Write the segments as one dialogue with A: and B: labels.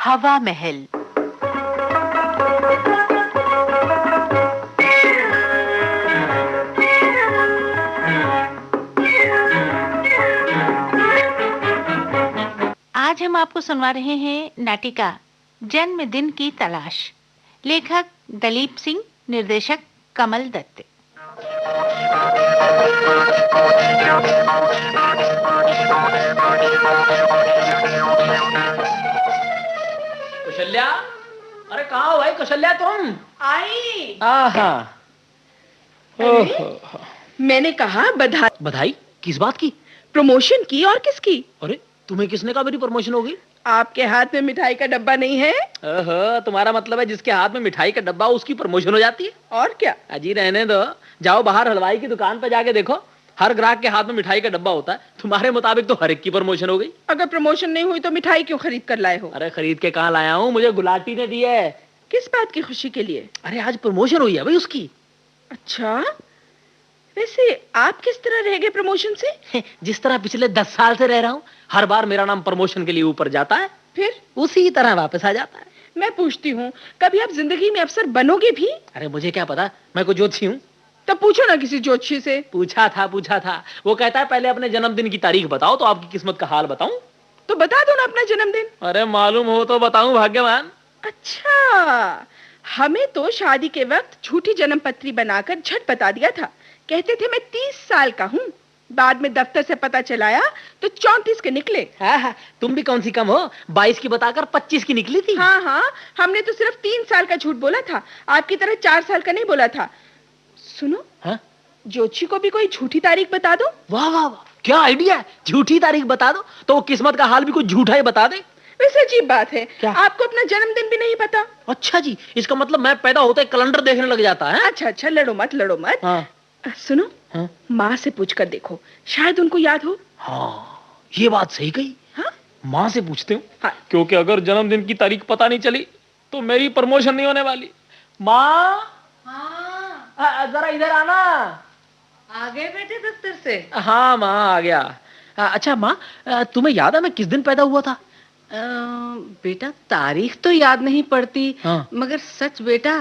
A: हवा महल। आज हम आपको सुनवा रहे हैं नाटिका जन्मदिन की तलाश। लेखक दलीप सिंह, निर्देशक कमल दत्त।
B: कौशल्या, अरे कहाँ हो भाई कौशल्या तुम?
C: आई।
B: आहा।
C: मैंने कहा बधाई।
B: बधाई किस बात की?
C: प्रमोशन की। और किसकी?
B: अरे तुम्हें किसने कहा मेरी प्रमोशन होगी?
C: आपके हाथ में मिठाई का डब्बा नहीं है?
B: ओहो, तुम्हारा मतलब है जिसके हाथ में मिठाई का डब्बा उसकी प्रमोशन हो जाती है?
C: और क्या?
B: अजी रहने दो, जाओ बाहर हलवाई की दुकान पर जाके देखो, हर ग्राहक के हाथ में मिठाई का डब्बा होता है। तुम्हारे मुताबिक तो हर एक की प्रमोशन हो गई।
C: अगर प्रमोशन नहीं हुई तो मिठाई क्यों खरीद कर लाए हो?
B: अरे खरीद के कहाँ लाया हूँ, मुझे गुलाटी ने दी है।
C: किस बात की खुशी के लिए?
B: अरे आज प्रमोशन हुई है भाई उसकी।
C: अच्छा, वैसे आप किस तरह रह गए प्रमोशन से?
B: जिस तरह पिछले 10 साल से रह रहा हूँ, हर बार मेरा नाम प्रमोशन के लिए ऊपर जाता है,
C: फिर
B: उसी तरह वापस आ जाता है।
C: मैं पूछती हूँ, कभी आप जिंदगी में अफसर बनोगे भी?
B: अरे मुझे क्या पता, मैं कोई ज्योतिषी हूँ?
C: तब पूछो ना किसी ज्योतिषी से।
B: पूछा था, वो कहता है पहले अपने जन्मदिन की तारीख बताओ तो आपकी किस्मत का हाल बताऊं।
C: तो बता दो ना अपना जन्मदिन।
B: अरे मालूम हो तो बताऊं भाग्यवान।
C: अच्छा, हमें तो शादी के वक्त झूठी जन्म पत्री बनाकर झट बता दिया था। कहते थे मैं 30 साल का हूँ। बाद में दफ्तर से पता चलाया तो 34 के निकले।
B: हाँ, तुम भी कौन सी कम हो, 22 की बताकर 25 की निकली थी।
C: हाँ, हमने तो सिर्फ 3 साल का झूठ बोला था, आपकी तरह 4 साल का नहीं बोला था। सुनो,
B: हाँ?
C: ज्योतिषी को भी कोई झूठी तारीख बता दो।
B: वाह वाह वाह, क्या आइडिया है। झूठी तारीख बता दो तो वो किस्मत का हाल भी कुछ झूठा ही बता दे।
C: वैसे अजीब बात है,
B: क्या?
C: आपको अपना जन्मदिन भी नहीं पता?
B: अच्छा जी, इसका मतलब मैं पैदा होते कैलेंडर देखने लग जाता है।
C: अच्छा, लड़ो मत।
B: हाँ।
C: सुनो,
B: हाँ?
C: माँ से पूछ कर देखो, शायद उनको याद हो।
B: हाँ, ये बात सही कही।
C: हाँ?
B: माँ से पूछते हूँ।
C: हाँ।
B: क्योंकि अगर जन्मदिन की तारीख पता नहीं चली तो मेरी प्रमोशन नहीं होने वाली। माँ,
A: हाँ,
B: जरा इधर आना।
A: आ गए बेटे दफ्तर से?
B: हाँ माँ, आ गया। अच्छा माँ, तुम्हें याद है मैं किस दिन पैदा हुआ था?
A: बेटा तारीख तो याद नहीं पड़ती।
B: हाँ।
A: मगर सच बेटा,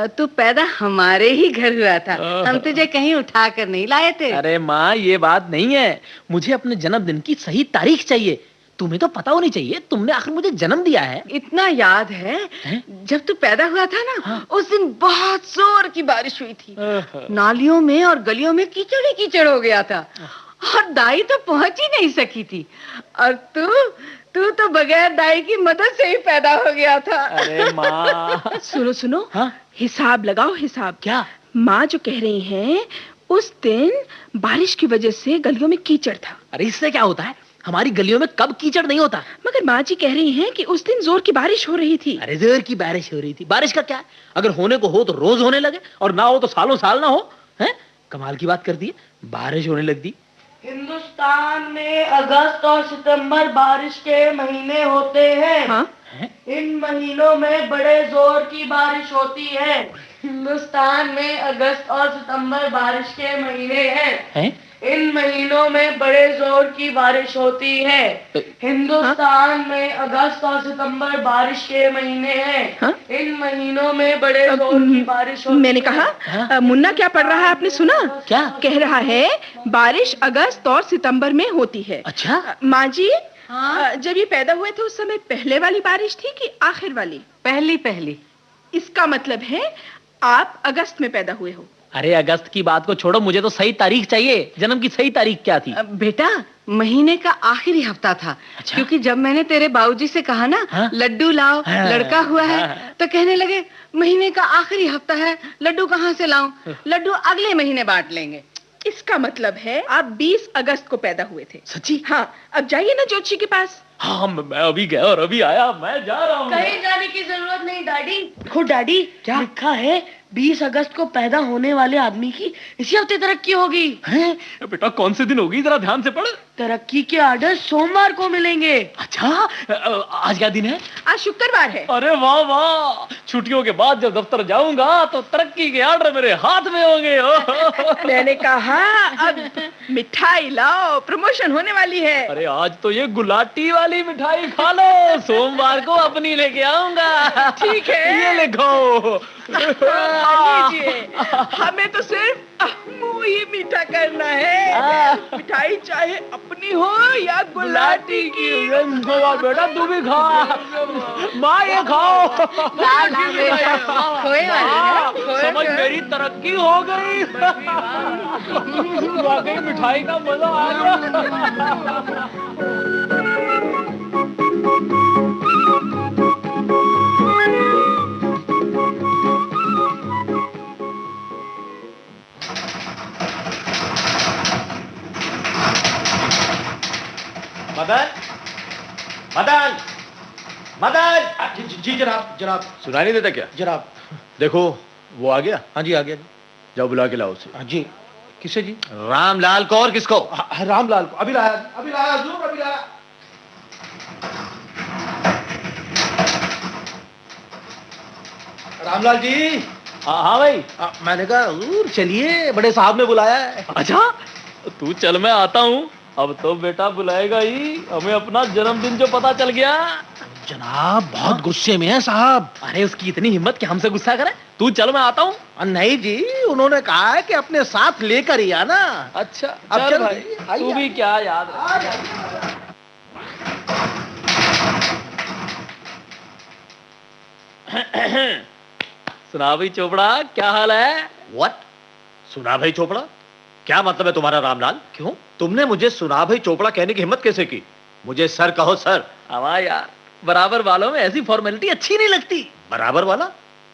A: तू पैदा हमारे ही घर हुआ था। हम तुझे कहीं उठा कर नहीं लाए थे।
B: अरे माँ, ये बात नहीं है, मुझे अपने जन्मदिन की सही तारीख चाहिए। तुम्हें तो पता होनी चाहिए, तुमने आखिर मुझे जन्म दिया है।
A: इतना याद है, जब तू पैदा हुआ था ना,
B: हाँ।
A: उस दिन बहुत जोर की बारिश हुई थी। नालियों में और गलियों में कीचड़ ही कीचड़ हो गया था और दाई तो पहुंच ही नहीं सकी थी। और तू तो बगैर दाई की मदद से ही पैदा हो गया था।
B: अरे माँ।
C: सुनो,
B: हाँ?
C: हिसाब लगाओ, हिसाब।
B: क्या?
C: माँ जो कह रही हैं, उस दिन बारिश की वजह से गलियों में कीचड़ था।
B: अरे इससे क्या होता है, हमारी गलियों में कब कीचड़ नहीं होता।
C: मगर माँ जी कह रही हैं कि उस दिन जोर की बारिश हो रही थी।
B: अरे जोर की बारिश हो रही थी, बारिश का क्या है, अगर होने को हो तो रोज होने लगे और ना हो तो सालों साल ना हो। हैं? कमाल की बात कर दी, बारिश होने लग दी।
D: हिंदुस्तान में अगस्त और सितंबर बारिश के महीने होते हैं।
C: हाँ?
D: इन महीनों में बड़े जोर की बारिश होती है। हिंदुस्तान में अगस्त और सितंबर बारिश के महीने हैं। इन महीनों में बड़े जोर की बारिश होती है। हिंदुस्तान में अगस्त और सितंबर बारिश के महीने हैं।
C: हाँ?
D: इन महीनों में बड़े जोर की बारिश होती
C: मैंने
D: है।
C: कहा, मुन्ना क्या पढ़ रहा है, आपने सुना?
B: क्या?
C: कह रहा है बारिश अगस्त और सितंबर में होती है।
B: अच्छा?
C: माँ जी,
A: हाँ?
C: जब ये पैदा हुए थे उस समय पहले वाली बारिश थी कि आखिर वाली?
A: पहली।
C: इसका मतलब है आप अगस्त में पैदा हुए हो।
B: अरे अगस्त की बात को छोड़ो, मुझे तो सही तारीख चाहिए। जन्म की सही तारीख क्या थी?
A: बेटा महीने का आखिरी हफ्ता था।
B: अच्छा?
A: क्योंकि जब मैंने तेरे बाबूजी से कहा ना,
B: हाँ?
A: लड्डू लाओ,
B: हाँ,
A: लड़का हुआ है,
B: हाँ।
A: तो कहने लगे महीने का आखिरी हफ्ता है, लड्डू कहाँ से लाऊं? लड्डू अगले महीने बांट लेंगे।
C: इसका मतलब है आप 20 अगस्त को पैदा हुए थे।
B: सच्ची?
C: हाँ, अब जाइए ना ज्योतिषी के पास।
B: हाँ, मैं अभी गया और अभी आया, मैं जा रहा हूँ।
D: कहीं जाने की जरूरत नहीं डैडी। देखो डैडी, क्या लिखा है, 20 अगस्त को पैदा होने वाले आदमी की इसी हफ्ते तरक्की होगी।
B: हैं? बेटा कौन से दिन होगी, जरा ध्यान से पढ़।
D: तरक्की के आर्डर सोमवार को मिलेंगे।
B: अच्छा, आज क्या दिन है?
C: आज शुक्रवार है।
B: अरे वाह वाह, छुट्टियों के बाद जब दफ्तर जाऊंगा तो तरक्की के ऑर्डर मेरे हाथ में होंगे।
C: मैंने कहा अब मिठाई लाओ, प्रमोशन होने वाली है।
B: अरे आज तो ये गुलाटी वाली मिठाई खा लो, सोमवार को अपनी लेके आऊंगा।
C: ठीक है,
B: ये लिखो।
C: लीजिए, हमें तो सिर्फ मुंह ही मीठा करना है। मिठाई चाहे अपनी हो या गुलाटी की।
B: बेटा तू भी खा, माँ ये खाओ। समझ मेरी तरक्की हो गई। वाकई मिठाई का मजा आ गया।
E: मदन, मदन, मदन। जी जनाब, जनाब। सुनाई नहीं देता क्या?
F: जनाब।
E: देखो वो आ गया।
F: हाँ जी, आ गया जी।
E: जाओ बुला के लाओ उसे।
F: हाँ जी। किसे जी?
E: रामलाल को। और किसको?
F: रामलाल को। अभी लाया, अभी लाया हुजूर, अभी लाया। रामलाल जी।
B: हाँ भाई।
F: मैंने कहा हुजूर चलिए, बड़े साहब ने बुलाया है।
B: अच्छा तू चल, मैं आता हूँ। अब तो बेटा बुलाएगा ही, हमें अपना जन्मदिन जो पता चल गया।
F: जनाब बहुत गुस्से में है साहब।
B: अरे उसकी इतनी हिम्मत कि हमसे गुस्सा करे। तू चल, मैं आता हूँ।
F: नहीं जी, उन्होंने कहा है कि अपने साथ लेकर ही आना।
B: अच्छा
F: अब
B: चल
F: चल
B: भाई,
F: जी, आइए,
B: तू भी
F: आइए।
B: क्या याद है। सुना भाई चोपड़ा, क्या हाल है?
E: What? सुना भाई चोपड़ा? क्या मतलब है तुम्हारा रामलाल?
B: क्यों?
E: तुमने मुझे सुना भाई चोपड़ा कहने की हिम्मत कैसे की? मुझे सर कहो सर।
B: हमारा यार, बराबर वालों में ऐसी फॉर्मेलिटी अच्छी नहीं लगती।
E: बराबर वाला?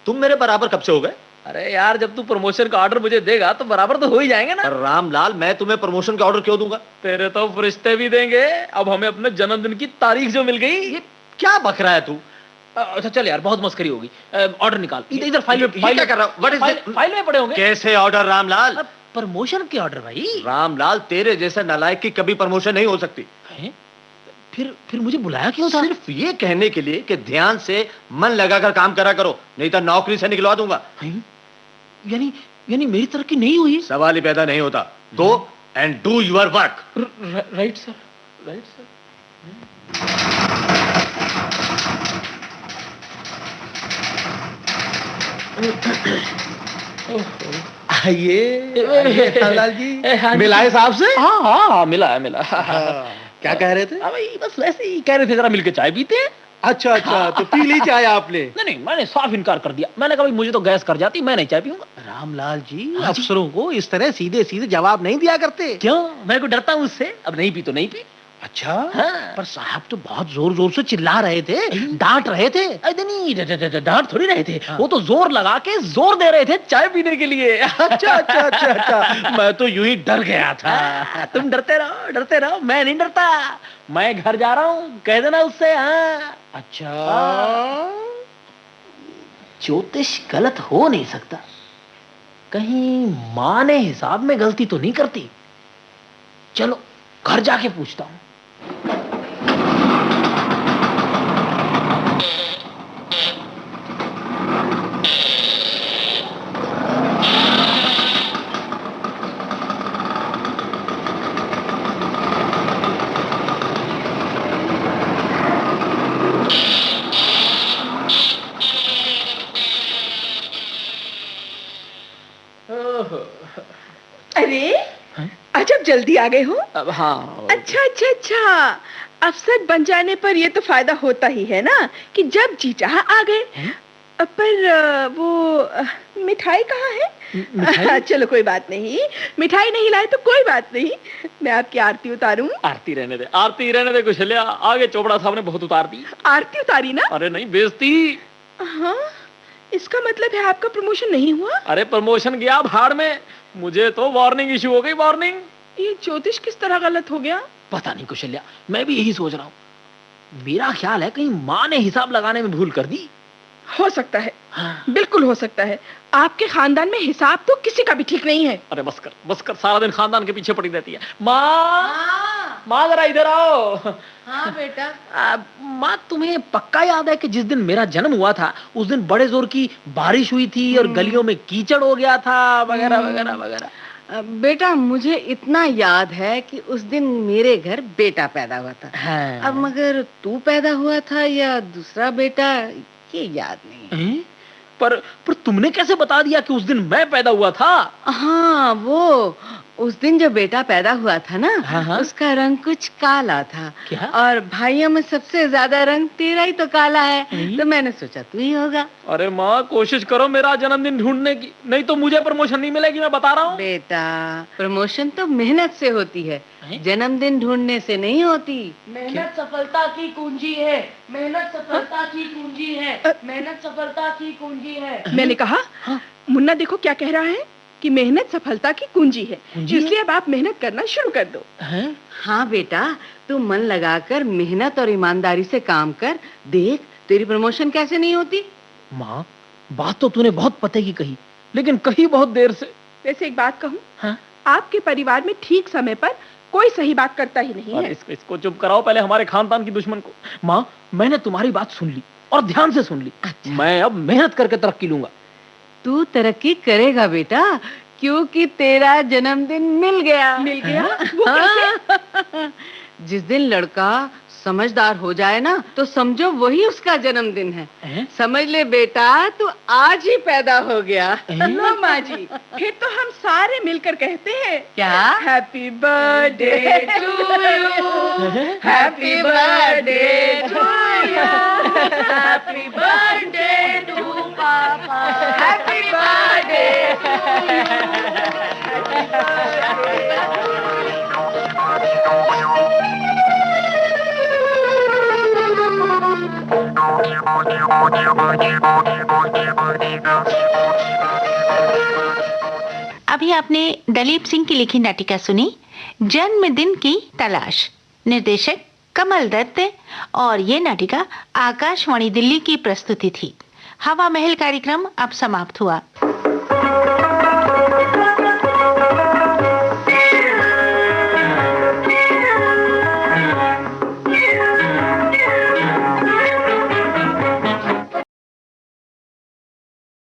E: तुम मेरे बराबर कब से हो गए?
B: अरे यार, जब तू प्रमोशन का ऑर्डर मुझे देगा तो बराबर तो हो ही जाएंगे ना।
E: पर रामलाल, मैं तुम्हें प्रमोशन का ऑर्डर क्यों दूंगा?
B: तेरे तो फरिश्ते भी देंगे। अब हमें अपने जन्मदिन की तारीख जो मिल गई।
E: ये क्या बक रहा है तू?
B: अच्छा चल यार, बहुत मस्करी होगी। ऑर्डर निकाल। इधर इधर फाइल में,
E: ये क्या कर रहा हूं? What is it?
B: फाइल में पड़े होंगे।
E: कैसे ऑर्डर रामलाल?
B: प्रमोशन के ऑर्डर भाई।
E: रामलाल, तेरे जैसे नालायक की कभी प्रमोशन नहीं हो सकती।
B: हैं? फिर मुझे बुलाया क्यों था?
E: सिर्फ ये कहने के लिए कि ध्यान से मन लगाकर काम करा करो, नहीं तो नौकरी से निकलवा दूंगा।
B: यानी मेरी तरक्की नहीं हुई?
E: सवाल ही पैदा नहीं होता। Go and do your work.
B: Right sir, right sir.
F: आइए रामलाल जी। मिलाए साहब से?
B: हाँ हाँ हाँ, मिला है, मिला।
F: क्या कह रहे थे?
B: भाई बस वैसे ही कह रहे थे, जरा मिलके चाय पीते हैं।
F: अच्छा अच्छा, तो पी ली चाय आपने?
B: नहीं, मैंने साफ इनकार कर दिया। मैंने कहा भाई मुझे तो गैस कर जाती, मैं नहीं चाय पीऊंगा।
F: रामलाल जी,
B: हाँ जी।
F: अफसरों को इस तरह सीधे सीधे जवाब नहीं दिया करते।
B: क्यों? मैं को डरता हूँ उससे। अब नहीं पी तो नहीं पी।
F: अच्छा।
B: हाँ।
F: पर साहब तो बहुत जोर जोर से चिल्ला रहे थे, डांट रहे थे।
B: अरे नहीं, डांट थोड़ी रहे थे। वो तो जोर लगा के जोर दे रहे थे चाय पीने के लिए।
F: अच्छा अच्छा अच्छा अच्छा, मैं तो यूं ही डर गया था।
B: तुम डरते रहो, मैं नहीं डरता। मैं घर जा रहा हूँ, कह देना उससे। हाँ
F: अच्छा।
B: ज्योतिष गलत हो नहीं सकता। कहीं माँ ने हिसाब में गलती तो नहीं करती। चलो घर जाके पूछता हूँ।
C: अरे अजब जल्दी आ गए हो।
B: अब हाँ।
C: अच्छा अच्छा अच्छा, अफसर बन जाने पर ये तो फायदा होता ही है ना कि जब जी चाहा आ गए। पर वो मिठाई कहाँ है? चलो कोई बात नहीं, मिठाई नहीं लाए तो कोई बात नहीं, मैं आपकी आरती उतारूं।
B: आरती रहने दे कुशल्या। आगे चोपड़ा साहब ने बहुत उतार दी।
C: आरती उतारी ना?
B: अरे नहीं, बेइज्जती।
C: हाँ, इसका मतलब है आपका प्रमोशन नहीं हुआ?
B: अरे प्रमोशन गया भाड़ में, मुझे तो वार्निंग इशू हो गई, वार्निंग।
C: ये ज्योतिष किस तरह गलत हो गया?
B: पता नहीं कुशल्या, मैं भी यही सोच रहा हूँ। मेरा ख्याल है कहीं माँ ने हिसाब लगाने में भूल कर दी।
C: हो सकता है,
B: हाँ।
C: बिल्कुल हो सकता है। आपके खानदान में हिसाब तो किसी का भी ठीक नहीं है।
B: अरे बस कर, सारा दिन खानदान के पीछे पड़ी रहती है। माँ जरा इधर आओ।
A: हाँ बेटा।
B: माँ, तुम्हें पक्का याद है कि जिस दिन मेरा जन्म हुआ था उस दिन बड़े जोर की बारिश हुई थी और गलियों में कीचड़ हो गया था, वगैरह वगैरह वगैरह।
A: बेटा मुझे इतना याद है कि उस दिन मेरे घर बेटा पैदा हुआ था।
B: हाँ।
A: अब मगर तू पैदा हुआ था या दूसरा बेटा, ये याद नहीं है।
B: पर तुमने कैसे बता दिया कि उस दिन मैं पैदा हुआ था?
A: हाँ, वो उस दिन जो बेटा पैदा हुआ था ना,
B: हाँ।
A: उसका रंग कुछ काला था।
B: क्या?
A: और भाइयों में सबसे ज्यादा रंग तेरा ही तो काला है, तो मैंने सोचा तू ही होगा।
B: अरे माँ, कोशिश करो मेरा जन्मदिन ढूंढने की, नहीं तो मुझे प्रमोशन नहीं मिलेगी, मैं बता रहा हूँ।
A: बेटा प्रमोशन तो मेहनत से होती है, जन्मदिन ढूंढने से नहीं होती।
D: मेहनत सफलता की कुंजी है, मेहनत सफलता की कुंजी है, मेहनत सफलता की कुंजी है।
C: मैंने कहा, मुन्ना देखो क्या कह रहा है कि मेहनत सफलता की कुंजी है, इसलिए अब आप मेहनत करना शुरू कर दो।
A: हाँ बेटा, तू मन लगाकर मेहनत और ईमानदारी से काम कर, देख तेरी प्रमोशन कैसे नहीं होती।
B: माँ, बात तो तूने बहुत पते की कही, लेकिन कही बहुत देर से।
C: वैसे एक बात कहूँ, आपके परिवार में ठीक समय पर कोई सही बात करता ही नहीं है।
B: इसको चुप कराओ पहले, हमारे खानदान की दुश्मन को। माँ, मैंने तुम्हारी बात सुन ली और ध्यान से सुन ली। अच्छा। मैं अब मेहनत करके तरक्की लूंगा।
A: तू तरक्की करेगा बेटा, क्योंकि तेरा जन्मदिन मिल गया।
C: मिल गया? वो कैसे?
A: जिस दिन लड़का समझदार हो जाए ना, तो समझो वही उसका जन्मदिन है। समझ ले बेटा, तू आज ही पैदा हो गया।
C: लो माँ जी, फिर तो हम सारे मिलकर कहते हैं
A: क्या?
C: Happy birthday to you, happy birthday to you, happy birthday to papa, happy birthday to you.
G: अभी आपने दलीप सिंह की लिखी नाटिका सुनी, जन्मदिन की तलाश। निर्देशक कमल दत्त, और ये नाटिका आकाशवाणी दिल्ली की प्रस्तुति थी। हवा महल कार्यक्रम अब समाप्त हुआ।